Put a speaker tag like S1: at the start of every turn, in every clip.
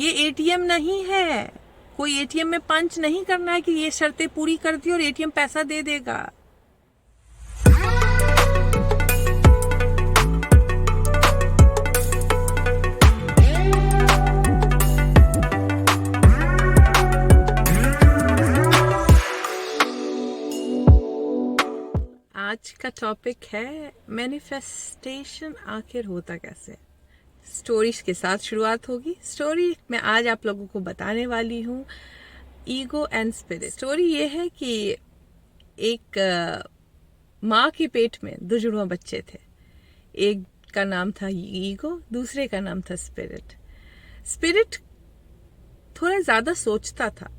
S1: ये एटीएम नहीं है। कोई एटीएम में पंच नहीं करना है कि ये शर्तें पूरी कर दी और एटीएम पैसा दे देगा। आज का टॉपिक है मैनिफेस्टेशन आखिर होता कैसे। स्टोरी के साथ शुरुआत होगी। स्टोरी मैं आज आप लोगों को बताने वाली हूँ ईगो एंड स्पिरिट। स्टोरी ये है कि एक माँ के पेट में दो जुड़वा बच्चे थे। एक का नाम था ईगो, दूसरे का नाम था स्पिरिट। स्पिरिट थोड़ा ज़्यादा सोचता था,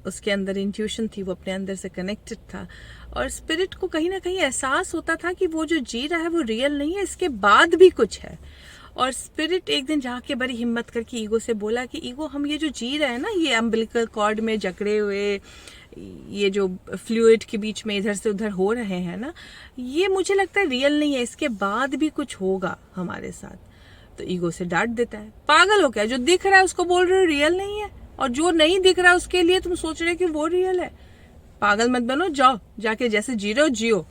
S1: उसके अंदर इंट्यूशन थी, वो अपने अंदर से कनेक्टेड था। और स्पिरिट को कहीं ना कहीं एहसास होता था कि वो जो जी रहा है वो रियल नहीं है, इसके बाद भी कुछ है। और स्पिरिट एक दिन जाके बड़ी हिम्मत करके ईगो से बोला कि ईगो, हम ये जो जी रहे हैं ना, ये अम्बिलिकल कॉर्ड में जकड़े हुए, ये जो फ्लूइड के बीच में इधर से उधर हो रहे हैं ना, ये मुझे लगता है रियल नहीं है, इसके बाद भी कुछ होगा हमारे साथ। तो ईगो से डांट देता है, पागल हो क्या, जो दिख रहा है उसको बोल रहे हो रियल नहीं है, और जो नहीं दिख रहा उसके लिए तुम सोच रहे कि वो रियल है। पागल मत बनो, जाओ जाके जैसे जी रहे हो जियो।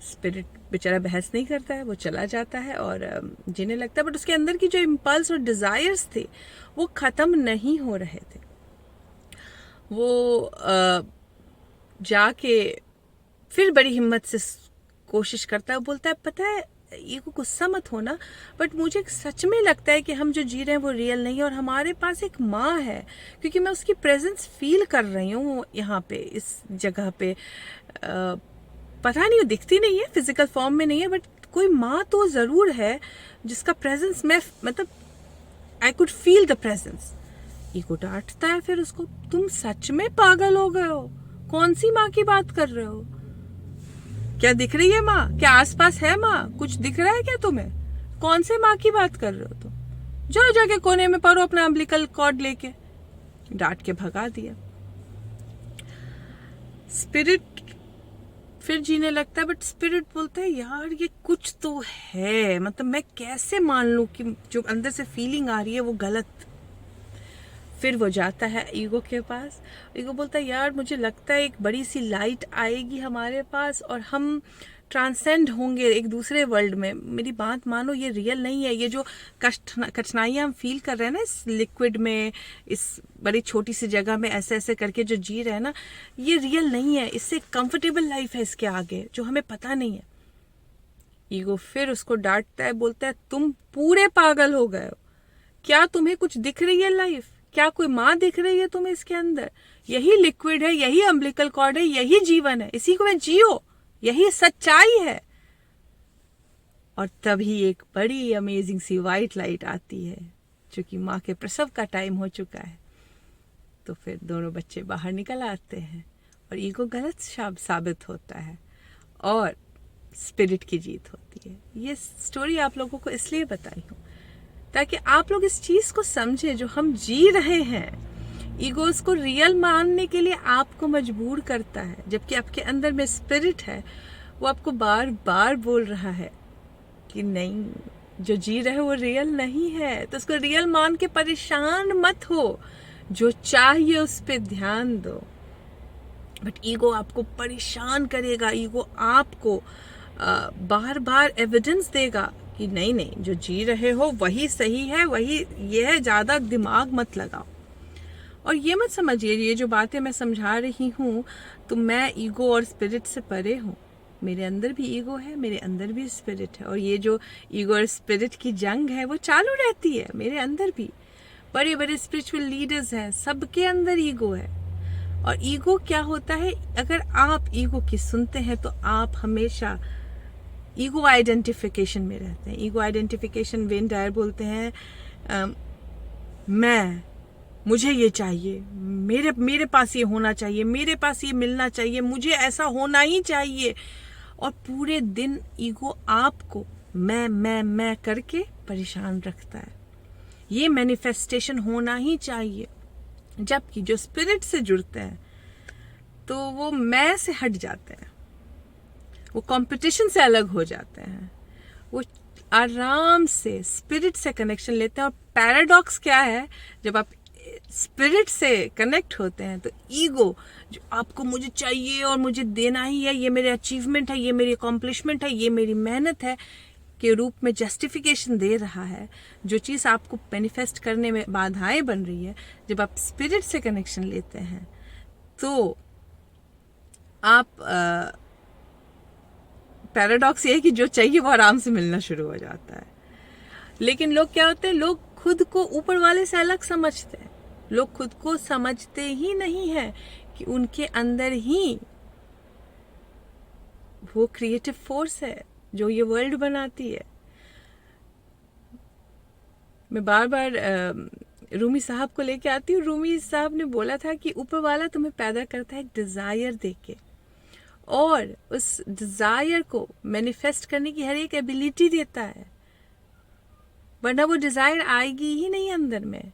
S1: स्पिरिट बेचारा बहस नहीं करता है, वो चला जाता है और जीने लगता है। बट उसके अंदर की जो इम्पल्स और डिजायर्स थे वो खत्म नहीं हो रहे थे। वो जाके फिर बड़ी हिम्मत से कोशिश करता है। बोलता है, पता है ये को गुस्सा मत होना, बट मुझे सच में लगता है कि हम जो जी रहे हैं वो रियल नहीं है, और हमारे पास एक माँ है, क्योंकि मैं उसकी प्रेजेंस फील कर रही हूँ यहाँ पे, इस जगह पे। पता नहीं, वो दिखती नहीं है, फिजिकल फॉर्म में नहीं है, बट कोई माँ तो जरूर है जिसका प्रेजेंस मैं, मतलब I could feel the presence. Ego डांटता है फिर उसको, तुम सच में पागल हो गए हो, कौन सी माँ की बात कर रहे हो, क्या दिख रही है माँ, क्या आसपास है माँ, कुछ दिख रहा है क्या तुम्हें, कौन से माँ की बात कर रहे हो तुम, जाओ जाके कोने में पढ़ो अपना अम्बिलिकल कॉर्ड लेके। डांट के भगा दिया। स्पिरिट फिर जीने लगता है, बट स्पिरिट बोलता है यार ये कुछ तो है, मतलब मैं कैसे मान लूं कि जो अंदर से फीलिंग आ रही है वो गलत। फिर वो जाता है ईगो के पास। ईगो बोलता है यार मुझे लगता है एक बड़ी सी लाइट आएगी हमारे पास और हम ट्रांसेंड होंगे एक दूसरे वर्ल्ड में। मेरी बात मानो, ये रियल नहीं है। ये जो कठिनाइयाँ हम फील कर रहे हैं ना इस लिक्विड में, इस बड़ी छोटी सी जगह में ऐसे ऐसे करके जो जी रहे हैं ना, ये रियल नहीं है। इससे कंफर्टेबल लाइफ है इसके आगे जो हमें पता नहीं है। ईगो फिर उसको डांटता है, बोलता है तुम पूरे पागल हो गए हो, क्या तुम्हें कुछ दिख रही है लाइफ, क्या कोई माँ दिख रही है तुम्हें इसके अंदर? यही लिक्विड है, यही अम्बिलिकल कॉर्ड है, यही जीवन है, इसी को मैं जियो, यही सच्चाई है। और तभी एक बड़ी अमेजिंग सी वाइट लाइट आती है, क्योंकि माँ के प्रसव का टाइम हो चुका है। तो फिर दोनों बच्चे बाहर निकल आते हैं और ईगो गलत साबित होता है और स्पिरिट की जीत होती है। ये स्टोरी आप लोगों को इसलिए बताई हूँ ताकि आप लोग इस चीज को समझे, जो हम जी रहे हैं ईगो उसको रियल मानने के लिए आपको मजबूर करता है, जबकि आपके अंदर में स्पिरिट है, वो आपको बार बार बोल रहा है कि नहीं, जो जी रहे वो रियल नहीं है। तो उसको रियल मान के परेशान मत हो, जो चाहिए उस पर ध्यान दो। बट ईगो आपको परेशान करेगा, ईगो आपको बार बार एविडेंस देगा कि नहीं नहीं, जो जी रहे हो वही सही है, वही ये है, ज्यादा दिमाग मत लगाओ। और ये मत समझिए, ये जो बातें मैं समझा रही हूँ तो मैं ईगो और स्पिरिट से परे हूँ। मेरे अंदर भी ईगो है, मेरे अंदर भी स्पिरिट है, और ये जो ईगो और स्पिरिट की जंग है वो चालू रहती है मेरे अंदर भी। बड़े बड़े स्पिरिचुअल लीडर्स हैं, सबके अंदर ईगो है। और ईगो क्या होता है, अगर आप ईगो की सुनते हैं तो आप हमेशा ईगो आइडेंटिफिकेशन में रहते हैं। ईगो आइडेंटिफिकेशन वेन डायर बोलते हैं, मुझे ये चाहिए, मेरे पास ये होना चाहिए, मेरे पास ये मिलना चाहिए, मुझे ऐसा होना ही चाहिए। और पूरे दिन ईगो आपको मैं करके परेशान रखता है। ये मैनिफेस्टेशन होना ही चाहिए। जबकि जो स्पिरिट से जुड़ते हैं तो वो मैं से हट जाते हैं, वो कंपटीशन से अलग हो जाते हैं, वो आराम से स्पिरिट से कनेक्शन लेते हैं। और पैराडॉक्स क्या है, जब आप स्पिरिट से कनेक्ट होते हैं तो ईगो जो आपको मुझे चाहिए और मुझे देना ही है, ये मेरे अचीवमेंट है, ये मेरी अकॉम्प्लिशमेंट है, ये मेरी मेहनत है के रूप में जस्टिफिकेशन दे रहा है। जो चीज़ आपको मैनिफेस्ट करने में बाधाएं बन रही है, जब आप स्पिरिट से कनेक्शन लेते हैं तो आप पैराडॉक्स ये है कि जो चाहिए वो आराम से मिलना शुरू हो जाता है। लेकिन लोग क्या होते हैं, लोग खुद को ऊपर वाले से अलग समझते हैं। लोग खुद को समझते ही नहीं है कि उनके अंदर ही वो क्रिएटिव फोर्स है जो ये वर्ल्ड बनाती है। मैं बार बार रूमी साहब को लेके आती हूँ। रूमी साहब ने बोला था कि ऊपर वाला तुम्हें पैदा करता है एक डिजायर देके, और उस डिजायर को मैनिफेस्ट करने की हर एक एबिलिटी देता है, वरना वो डिजायर आएगी ही नहीं अंदर में।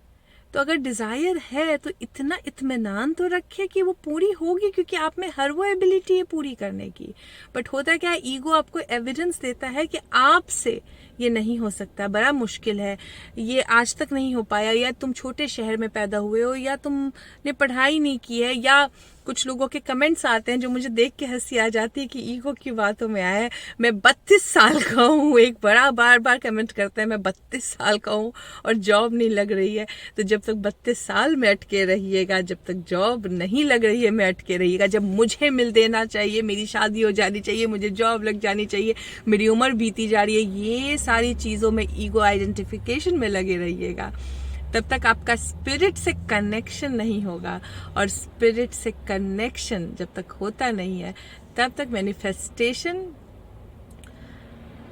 S1: तो अगर डिजायर है तो इतना इत्मीनान तो रखे कि वो पूरी होगी, क्योंकि आप में हर वो एबिलिटी है पूरी करने की। बट होता क्या है, ईगो आपको एविडेंस देता है कि आपसे ये नहीं हो सकता, बड़ा मुश्किल है, ये आज तक नहीं हो पाया, या तुम छोटे शहर में पैदा हुए हो, या तुमने पढ़ाई नहीं की है, या कुछ लोगों के कमेंट्स आते हैं जो मुझे देख के हंसी आ जाती है कि ईगो की बातों में आया है। मैं 32 साल का हूँ, एक बड़ा बार बार कमेंट करता है मैं 32 साल का हूँ और जॉब नहीं लग रही है। तो जब तक 32 साल में अटके रहिएगा, जब तक जॉब नहीं लग रही है मैं अटके रहिएगा। जब मुझे मिल देना चाहिए, मेरी शादी हो जानी चाहिए, मुझे जॉब लग जानी चाहिए, मेरी उम्र बीती जा रही है, ये सारी चीज़ों में ईगो आइडेंटिफिकेशन में लगे रहिएगा, तब तक आपका स्पिरिट से कनेक्शन नहीं होगा। और स्पिरिट से कनेक्शन जब तक होता नहीं है, तब तक मैनिफेस्टेशन,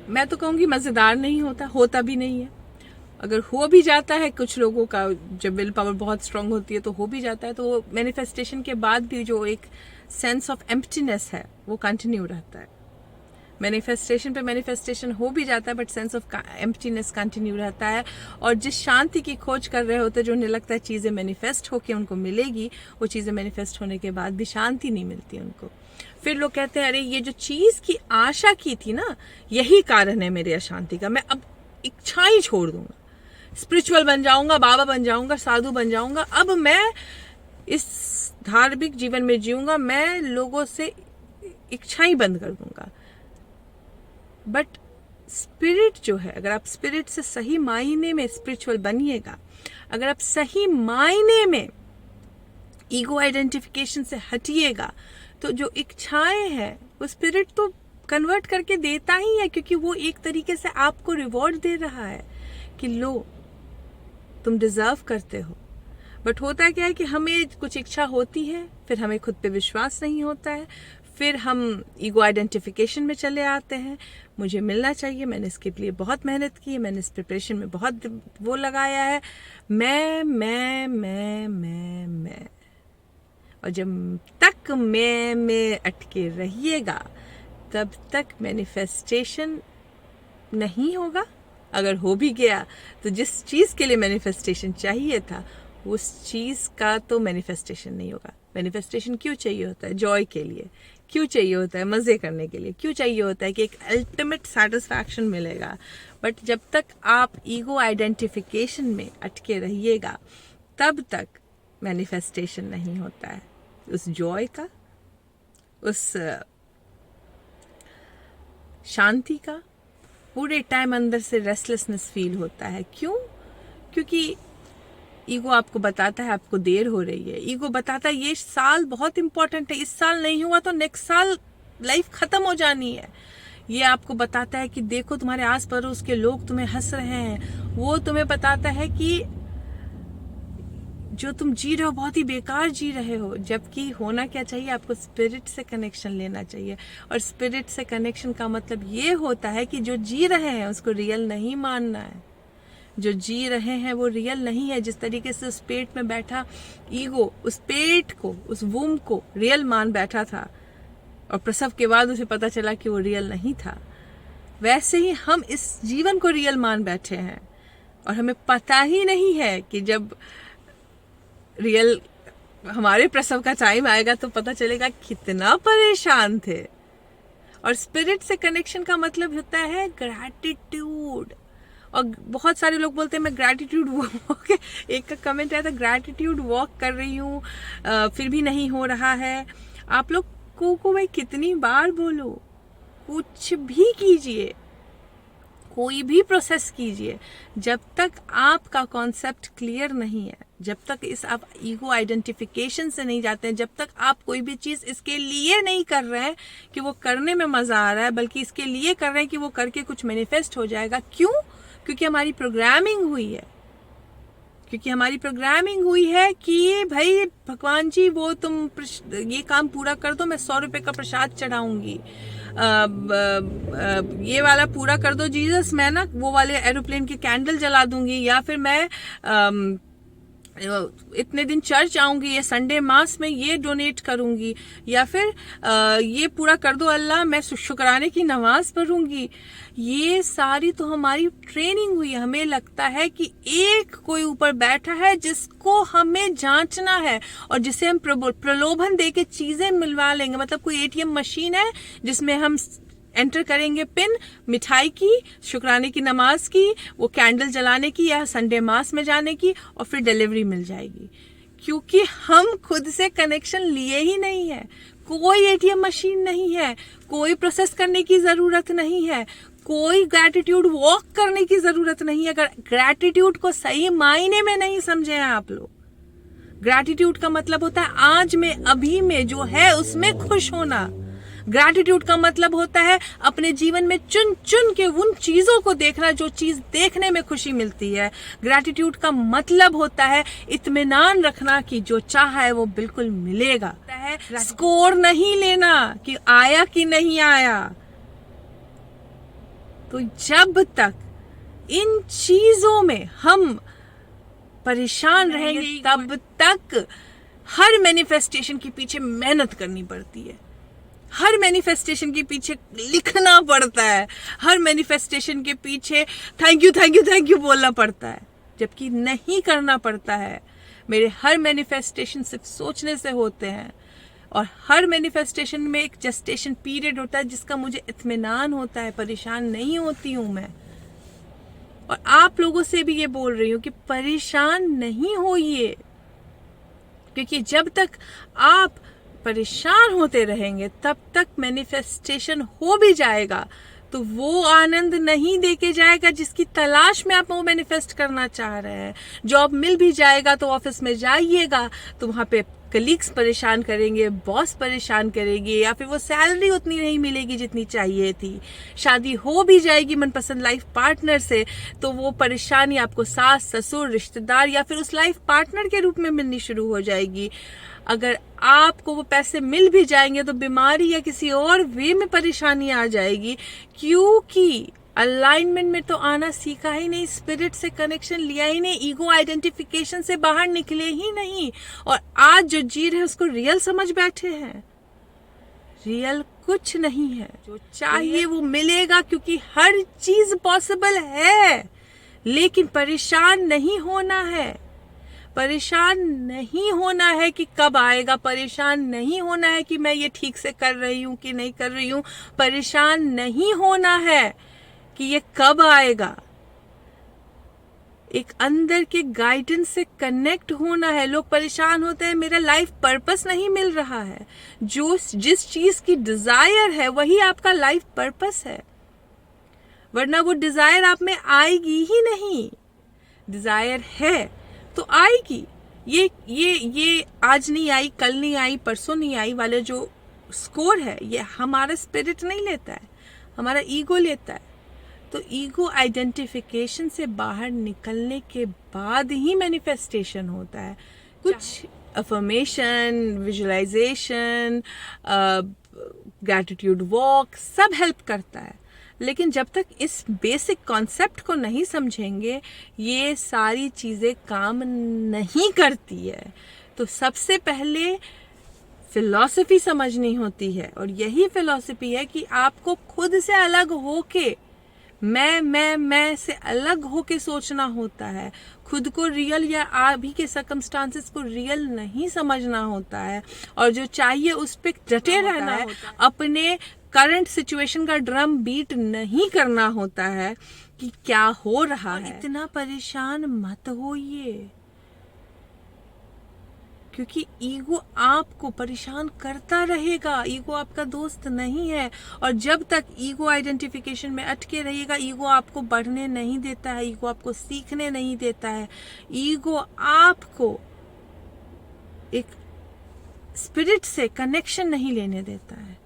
S1: मैं तो कहूँगी मज़ेदार नहीं होता, होता भी नहीं है। अगर हो भी जाता है, कुछ लोगों का जब विल पावर बहुत स्ट्रांग होती है तो हो भी जाता है, तो वो मैनिफेस्टेशन के बाद भी जो एक सेंस ऑफ एम्प्टीनेस है वो कंटिन्यू रहता है। मैनिफेस्टेशन पे मैनिफेस्टेशन हो भी जाता है, but sense of emptiness continue रहता है। और जिस शांति की खोज कर रहे होते, जो उन्हें लगता है चीज़ें मैनिफेस्ट होके उनको मिलेगी, वो चीज़ें मैनिफेस्ट होने के बाद भी शांति नहीं मिलती उनको। फिर लोग कहते हैं अरे ये जो चीज़ की आशा की थी ना, यही कारण है मेरे अशांति का, मैं अब इच्छाएं छोड़ दूंगा, स्पिरिचुअल बन जाऊंगा, बाबा बन जाऊंगा, साधु बन जाऊंगा, अब मैं इस धार्मिक जीवन में जीऊंगा, मैं लोगों से इच्छाएं बंद कर दूंगा। बट स्पिरिट जो है, अगर आप स्पिरिट से सही मायने में स्पिरिचुअल बनिएगा, अगर आप सही मायने में ईगो आइडेंटिफिकेशन से हटिएगा, तो जो इच्छाएं हैं वो स्पिरिट तो कन्वर्ट करके देता ही है, क्योंकि वो एक तरीके से आपको रिवॉर्ड दे रहा है कि लो तुम डिजर्व करते हो। बट होता क्या है कि हमें कुछ इच्छा होती है, फिर हमें खुद पे विश्वास नहीं होता है, फिर हम ईगो आइडेंटिफिकेशन में चले आते हैं, मुझे मिलना चाहिए, मैंने इसके लिए बहुत मेहनत की है, मैंने इस प्रिपरेशन में बहुत वो लगाया है, मैं। और जब तक मैं में अटके रहिएगा, तब तक मैनिफेस्टेशन नहीं होगा। अगर हो भी गया तो जिस चीज़ के लिए मैनिफेस्टेशन चाहिए था, उस चीज़ का तो मैनिफेस्टेशन नहीं होगा। मैनिफेस्टेशन क्यों चाहिए होता है? जॉय के लिए। क्यों चाहिए होता है? मज़े करने के लिए। क्यों चाहिए होता है? कि एक अल्टीमेट सेटिस्फैक्शन मिलेगा। बट जब तक आप ईगो आइडेंटिफिकेशन में अटके रहिएगा, तब तक मैनिफेस्टेशन नहीं होता है उस जॉय का, उस शांति का। पूरे टाइम अंदर से रेस्टलेसनेस फील होता है। क्यों? क्योंकि ईगो आपको बताता है आपको देर हो रही है। ईगो बताता है ये साल बहुत इंपॉर्टेंट है, इस साल नहीं हुआ तो नेक्स्ट साल लाइफ खत्म हो जानी है। ये आपको बताता है कि देखो तुम्हारे आस पड़ोस के लोग तुम्हें हंस रहे हैं। वो तुम्हें बताता है कि जो तुम जी रहे हो बहुत ही बेकार जी रहे हो। जबकि होना क्या चाहिए? आपको स्पिरिट से कनेक्शन लेना चाहिए। और स्पिरिट से कनेक्शन का मतलब ये होता है कि जो जी रहे हैं उसको रियल नहीं मानना है। जो जी रहे हैं वो रियल नहीं है। जिस तरीके से उस पेट में बैठा ईगो उस पेट को, उस वूम को रियल मान बैठा था, और प्रसव के बाद उसे पता चला कि वो रियल नहीं था, वैसे ही हम इस जीवन को रियल मान बैठे हैं। और हमें पता ही नहीं है कि जब रियल हमारे प्रसव का टाइम आएगा तो पता चलेगा कितना परेशान थे। और स्पिरिट से कनेक्शन का मतलब होता है ग्रैटिट्यूड। और बहुत सारे लोग बोलते हैं मैं ग्रैटिट्यूड वॉक, एक का कमेंट आया था ग्रैटिट्यूड वॉक कर रही हूँ फिर भी नहीं हो रहा है। आप लोग को मैं कितनी बार बोलूं, कुछ भी कीजिए, कोई भी प्रोसेस कीजिए, जब तक आपका कॉन्सेप्ट क्लियर नहीं है, जब तक इस आप ईगो आइडेंटिफिकेशन से नहीं जाते हैं, जब तक आप कोई भी चीज़ इसके लिए नहीं कर रहे हैं कि वो करने में मज़ा आ रहा है, बल्कि इसके लिए कर रहे हैं कि वो करके कुछ मैनिफेस्ट हो जाएगा। क्यों? क्योंकि हमारी प्रोग्रामिंग हुई है, क्योंकि हमारी प्रोग्रामिंग हुई है कि भाई भगवान जी वो तुम ये काम पूरा कर दो, मैं 100 रुपए का प्रसाद चढ़ाऊंगी, ये वाला पूरा कर दो जीसस, मैं ना वो वाले एरोप्लेन के कैंडल जला दूंगी, या फिर मैं इतने दिन चर्च आऊंगी, या संडे मास में ये डोनेट करूंगी, या फिर ये पूरा कर दो अल्लाह, मैं शुक्राने की नमाज पढ़ूंगी। ये सारी तो हमारी ट्रेनिंग हुई है। हमें लगता है कि एक कोई ऊपर बैठा है जिसको हमें जांचना है और जिसे हम प्रलोभन देके चीजें मिलवा लेंगे। मतलब कोई एटीएम मशीन है जिसमें हम एंटर करेंगे पिन, मिठाई की, शुक्राने की नमाज की, वो कैंडल जलाने की या संडे मास में जाने की, और फिर डिलीवरी मिल जाएगी। क्योंकि हम खुद से कनेक्शन लिए ही नहीं है। कोई एटीएम मशीन नहीं है, कोई प्रोसेस करने की जरूरत नहीं है, कोई ग्रैटिट्यूड वॉक करने की जरूरत नहीं है। अगर ग्रैटिट्यूड को सही मायने में नहीं समझे हैं आप लोग, ग्रैटिट्यूड का मतलब होता है आज में, अभी में जो है उसमें खुश होना। ग्रैटिट्यूड का मतलब होता है अपने जीवन में चुन चुन के उन चीजों को देखना जो चीज देखने में खुशी मिलती है। ग्रैटिट्यूड का मतलब होता है इत्मीनान रखना कि जो चाहा है वो बिल्कुल मिलेगा। स्कोर नहीं लेना कि आया कि नहीं आया। तो जब तक इन चीजों में हम परेशान रहेंगे, तब तक हर मैनिफेस्टेशन के पीछे मेहनत करनी पड़ती है, हर मैनिफेस्टेशन के पीछे लिखना पड़ता है, हर मैनिफेस्टेशन के पीछे thank you thank you thank you बोलना पड़ता है, जबकि नहीं करना पड़ता है। मेरे हर मैनिफेस्टेशन सिर्फ सोचने से होते हैं, और हर मैनिफेस्टेशन में एक जेस्टेशन पीरियड होता है जिसका मुझे इत्मीनान होता है, परेशान नहीं होती हूं मैं। और आप लोगों से भी ये बोल रही हूं कि परेशान नहीं होइए, क्योंकि जब तक आप परेशान होते रहेंगे तब तक मैनिफेस्टेशन हो भी जाएगा तो वो आनंद नहीं देके जाएगा जिसकी तलाश में आप वो मैनिफेस्ट करना चाह रहे हैं। जॉब मिल भी जाएगा तो ऑफिस में जाइएगा तो वहां पे कलीग्स परेशान करेंगे, बॉस परेशान करेंगे, या फिर वो सैलरी उतनी नहीं मिलेगी जितनी चाहिए थी। शादी हो भी जाएगी मनपसंद लाइफ पार्टनर से तो वो परेशानी आपको सास ससुर रिश्तेदार या फिर उस लाइफ पार्टनर के रूप में मिलनी शुरू हो जाएगी। अगर आपको वो पैसे मिल भी जाएंगे तो बीमारी या किसी और वे में परेशानी आ जाएगी, क्योंकि अलाइनमेंट में तो आना सीखा ही नहीं, स्पिरिट से कनेक्शन लिया ही नहीं, ईगो आइडेंटिफिकेशन से बाहर निकले ही नहीं, और आज जो जी रहे उसको रियल समझ बैठे हैं। रियल कुछ नहीं है, जो चाहिए वो मिलेगा, क्योंकि हर चीज पॉसिबल है। लेकिन परेशान नहीं होना है, परेशान नहीं होना है कि कब आएगा, परेशान नहीं होना है कि मैं ये ठीक से कर रही हूं कि नहीं कर रही हूं, परेशान नहीं होना है कि ये कब आएगा। एक अंदर के गाइडेंस से कनेक्ट होना है। लोग परेशान होते हैं मेरा लाइफ पर्पस नहीं मिल रहा है। जो जिस चीज की डिजायर है वही आपका लाइफ पर्पस है, वरना वो डिजायर आप में आएगी ही नहीं। डिजायर है तो आएगी। ये आज नहीं आई, कल नहीं आई, परसों नहीं आई वाले जो स्कोर है ये हमारा स्पिरिट नहीं लेता है, हमारा ईगो लेता है। तो ईगो आइडेंटिफिकेशन से बाहर निकलने के बाद ही मैनिफेस्टेशन होता है। कुछ अफर्मेशन, विजुअलाइजेशन, ग्रैटिट्यूड वॉक सब हेल्प करता है, लेकिन जब तक इस बेसिक कॉन्सेप्ट को नहीं समझेंगे ये सारी चीज़ें काम नहीं करती है। तो सबसे पहले फिलॉसफी समझनी होती है, और यही फिलॉसफी है कि आपको खुद से अलग होके मैं से अलग होके सोचना होता है, खुद को रियल या अभी के सर्कमस्टांसेस को रियल नहीं समझना होता है, और जो चाहिए उस पे डटे रहना है, अपने करंट सिचुएशन का ड्रम बीट नहीं करना होता है कि क्या हो रहा है। इतना परेशान मत होइए, क्योंकि ईगो आपको परेशान करता रहेगा। ईगो आपका दोस्त नहीं है, और जब तक ईगो आइडेंटिफिकेशन में अटके रहिएगा, ईगो आपको बढ़ने नहीं देता है, ईगो आपको सीखने नहीं देता है, ईगो आपको एक स्पिरिट से कनेक्शन नहीं लेने देता है।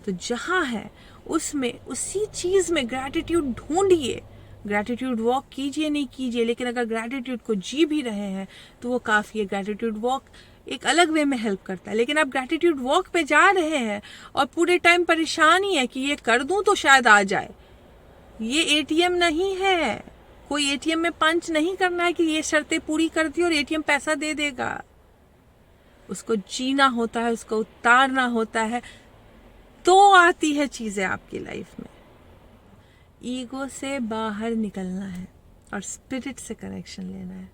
S1: तो जहां है उसमें, उसी चीज में ग्रैटिट्यूड ढूंढिए। ग्रैटिट्यूड वॉक कीजिए नहीं कीजिए, लेकिन अगर ग्रैटिट्यूड को जी भी रहे हैं तो वो काफ़ी है। ग्रैटिट्यूड वॉक एक अलग वे में हेल्प करता है, लेकिन आप ग्रैटिट्यूड वॉक पे जा रहे हैं और पूरे टाइम परेशान ही है कि ये कर दूं तो शायद आ जाए। ये एटीएम नहीं है, कोई एटीएम में पंच नहीं करना है कि ये शर्तें पूरी कर दी और एटीएम पैसा दे देगा। उसको जीना होता है, उसको उतारना होता है, तो आती है चीजें आपकी लाइफ में। ईगो से बाहर निकलना है और स्पिरिट से कनेक्शन लेना है।